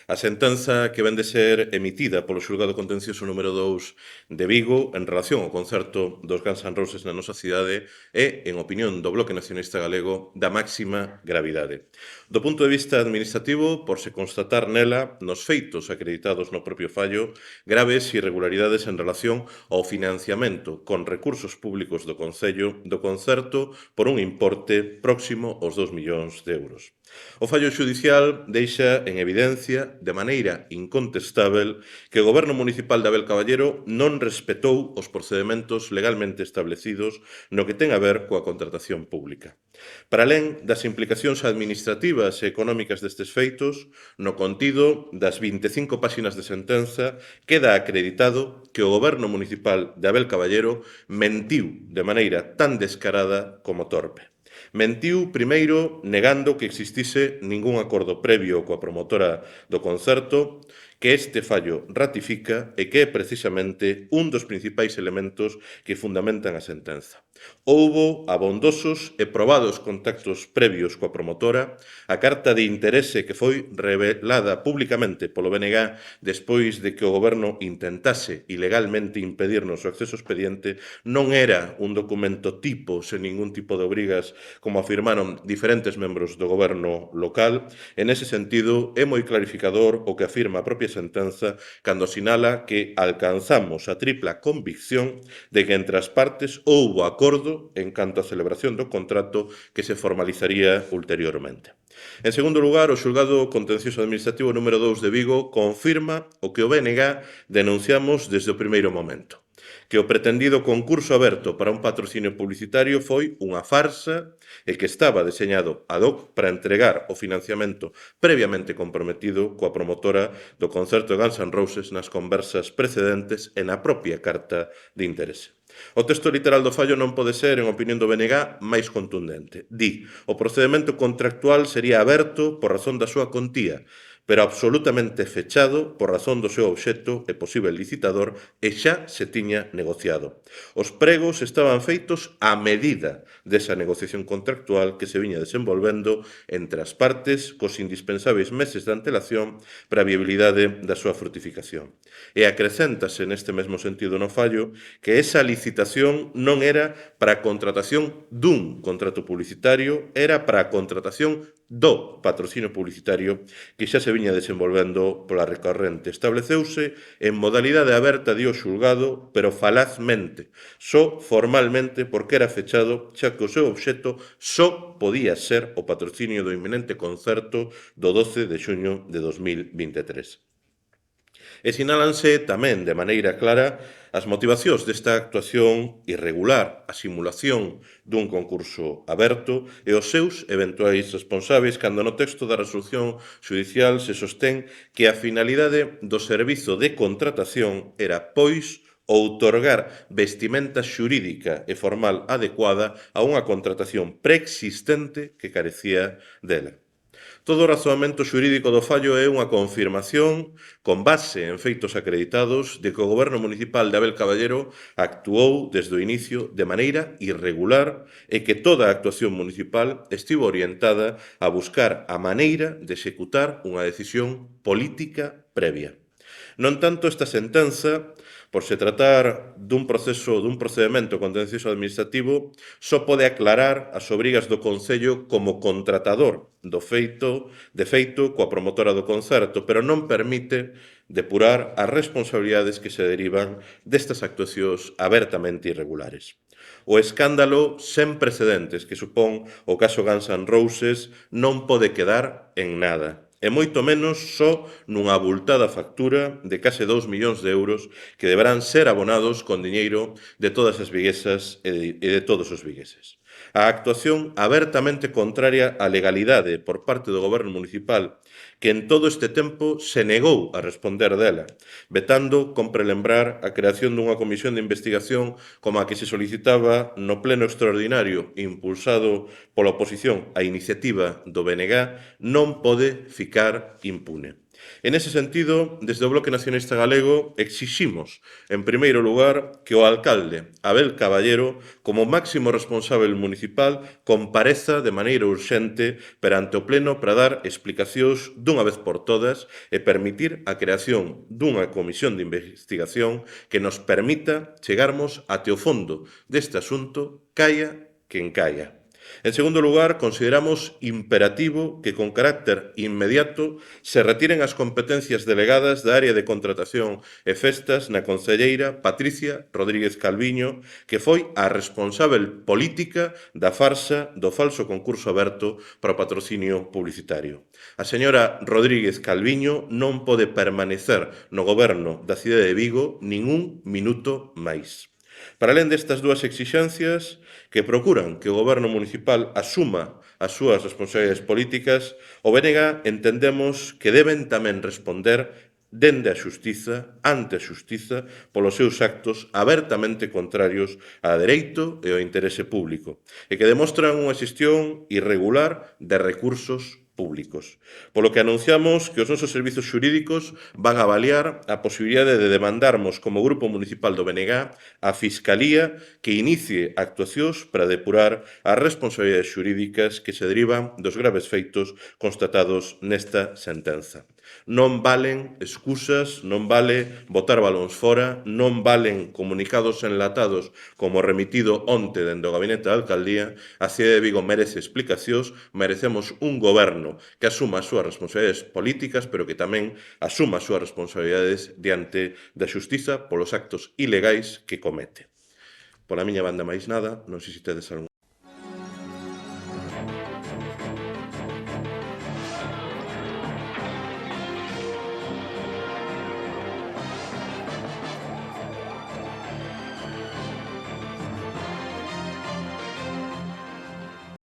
A sentenza que ven de ser emitida polo xulgado contencioso número 2 de Vigo en relación ao concerto dos Guns N' Roses na nosa cidade é, en opinión do Bloque Nacionalista Galego, da máxima gravidade. Do punto de vista administrativo, por se constatar nela, nos feitos acreditados no propio fallo, graves irregularidades en relación ao financiamento con recursos públicos do Concello do concerto por un importe próximo aos 2 millóns de euros. O fallo xudicial deixa en evidencia, de maneira incontestável, que o Goberno Municipal de Abel Caballero non respetou os procedementos legalmente establecidos no que ten a ver coa contratación pública. Para alén das implicacións administrativas e económicas destes feitos, no contido das 25 páxinas de sentenza queda acreditado que o Goberno Municipal de Abel Caballero mentiu de maneira tan descarada como torpe. Mentiu, primeiro, negando que existise ningún acordo previo coa promotora do concerto, que este fallo ratifica e que é precisamente un dos principais elementos que fundamentan a sentenza. Houbo abondosos e probados contactos previos coa promotora, a carta de interese que foi revelada públicamente polo BNG despois de que o goberno intentase ilegalmente impedirnos o acceso ao expediente non era un documento tipo sen ningún tipo de obrigas como afirmaron diferentes membros do goberno local. En ese sentido, é moi clarificador o que afirma a propia sentenza cando sinala que alcanzamos a tripla convicción de que entre as partes houbo acordo en canto á celebración do contrato que se formalizaría ulteriormente. En segundo lugar, o xulgado contencioso administrativo número 2 de Vigo confirma o que o BNG denunciamos desde o primeiro momento, que o pretendido concurso aberto para un patrocinio publicitario foi unha farsa e que estaba deseñado ad hoc para entregar o financiamento previamente comprometido coa promotora do concerto de Guns N' Roses nas conversas precedentes e na propia carta de interese. O texto literal do fallo non pode ser, en opinión do BNG, máis contundente. Di, o procedemento contractual sería aberto por razón da súa contía, pero absolutamente fechado por razón do seu obxecto e posible licitador e xa se tiña negociado. Os pregos estaban feitos a medida desa negociación contractual que se viña desenvolvendo entre as partes cos indispensáveis meses de antelación para a viabilidade da súa fructificación. E acrecéntase neste mesmo sentido no fallo que esa licitación non era para a contratación dun contrato publicitario, era para a contratación do patrocinio publicitario que xa se viña desenvolvendo pola recorrente. Estableceuse en modalidade aberta de o xulgado, pero falazmente, só formalmente porque era fechado, xa que o seu obxecto só podía ser o patrocinio do inminente concerto do 12 de xuño de 2023. E sinálanse tamén de maneira clara as motivacións desta actuación irregular, a simulación dun concurso aberto e os seus eventuais responsáveis cando no texto da resolución xudicial se sostén que a finalidade do servizo de contratación era, pois, outorgar vestimenta xurídica e formal adecuada a unha contratación preexistente que carecía dela. Todo o razoamento xurídico do fallo é unha confirmación con base en feitos acreditados de que o Goberno Municipal de Abel Caballero actuou desde o inicio de maneira irregular e que toda a actuación municipal estivo orientada a buscar a maneira de executar unha decisión política previa. Non tanto esta sentenza, por se tratar dun procedemento contencioso administrativo, só pode aclarar as obrigas do Concello como contratador de feito coa promotora do concerto, pero non permite depurar as responsabilidades que se derivan destas actuacións abertamente irregulares. O escándalo sen precedentes que supón o caso Guns N' Roses non pode quedar en nada, e moito menos só nunha abultada factura de case 2 millóns de euros que deberán ser abonados con diñeiro de todas as viguesas e de todos os vigueses. A actuación abertamente contraria á legalidade por parte do Goberno Municipal, que en todo este tempo se negou a responder dela, vetando, compre lembrar, a creación dunha comisión de investigación como a que se solicitaba no pleno extraordinario impulsado pola oposición á iniciativa do BNG, non pode ficar impune. En ese sentido, desde o Bloque Nacionalista Galego exiximos, en primeiro lugar, que o alcalde Abel Caballero, como máximo responsável municipal, compareza de maneira urxente perante o Pleno para dar explicacións dunha vez por todas e permitir a creación dunha comisión de investigación que nos permita chegarmos até o fondo deste asunto, caia quen caia. En segundo lugar, consideramos imperativo que con carácter inmediato se retiren as competencias delegadas da área de contratación e festas na concelleira Patricia Rodríguez Calviño, que foi a responsável política da farsa do falso concurso aberto para o patrocinio publicitario. A señora Rodríguez Calviño non pode permanecer no goberno da cidade de Vigo nin un minuto máis. Para alén destas dúas exixencias que procuran que o goberno municipal asuma as súas responsabilidades políticas, o BNG entendemos que deben tamén responder dende a xustiza, ante a xustiza, polos seus actos abertamente contrarios a dereito e ao interese público, e que demostran unha xestión irregular de recursos públicos. Polo que anunciamos que os nosos servizos xurídicos van a avaliar a posibilidade de demandarmos como Grupo Municipal do BNG a Fiscalía que inicie actuacións para depurar as responsabilidades xurídicas que se derivan dos graves feitos constatados nesta sentenza. Non valen excusas, non vale botar balóns fora, non valen comunicados enlatados como remitido onte dende o Gabinete da Alcaldía. A cidade de Vigo merece explicacións, merecemos un goberno que asuma as súas responsabilidades políticas, pero que tamén asuma as súas responsabilidades diante da xustiza polos actos ilegais que comete. Pola miña banda máis nada, non sei se tedes algunha